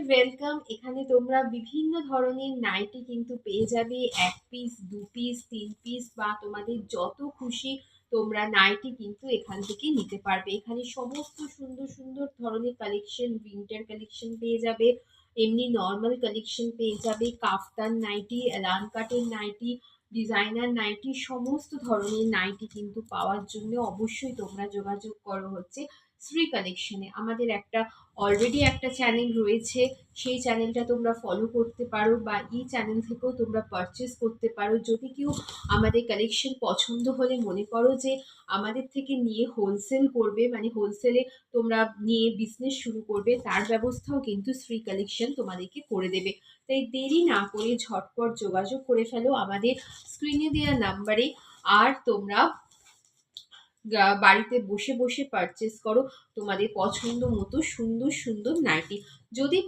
Welcome. এখানে তোমরা বিভিন্ন ধরনের নাইটি কিন্তু পেয়ে যাবে, 1 পিস 2 পিস 3 পিস বা তোমাদের যত খুশি তোমরা নাইটি কিন্তু এখান থেকে নিতে পারবে। এখানে সমস্ত সুন্দর সুন্দর ধরনের কালেকশন, উইন্টার কালেকশন পেয়ে যাবে, এমনি নর্মাল কালেকশন পেয়ে যাবে, কাফতান নাইটি, এলান কাটের নাইটি, ডিজাইনার নাইটি, সমস্ত ধরনের নাইটি কিন্তু পাওয়ার জন্য অবশ্যই তোমরা যোগাযোগ করো হচ্ছে শ্রী কালেকশনে। আমাদের অলরেডি একটা চ্যানেল রয়েছে, সেই চ্যানেলটা তোমরা ফলো করতে পারো বা এই চ্যানেল থেকেও তোমরা পারচেস করতে পারো। যদি কেউ আমাদের কালেকশন পছন্দ হলে মনে করো যে আমাদের থেকে নিয়ে হোলসেল করবে, মানে হোলসেলে তোমরা নিয়ে বিজনেস শুরু করবে, তার ব্যবস্থাও কিন্তু শ্রী কালেকশন তোমাদেরকে করে দেবে। তাই দেরি না করে ঝটপট যোগাযোগ করে ফেলো আমাদের স্ক্রিনে দেওয়া নাম্বারে। আর তোমরা বাড়িতে বসে বসে পারচেস করো তোমাদের পছন্দ মতো সুন্দর সুন্দর নাইটি। যদি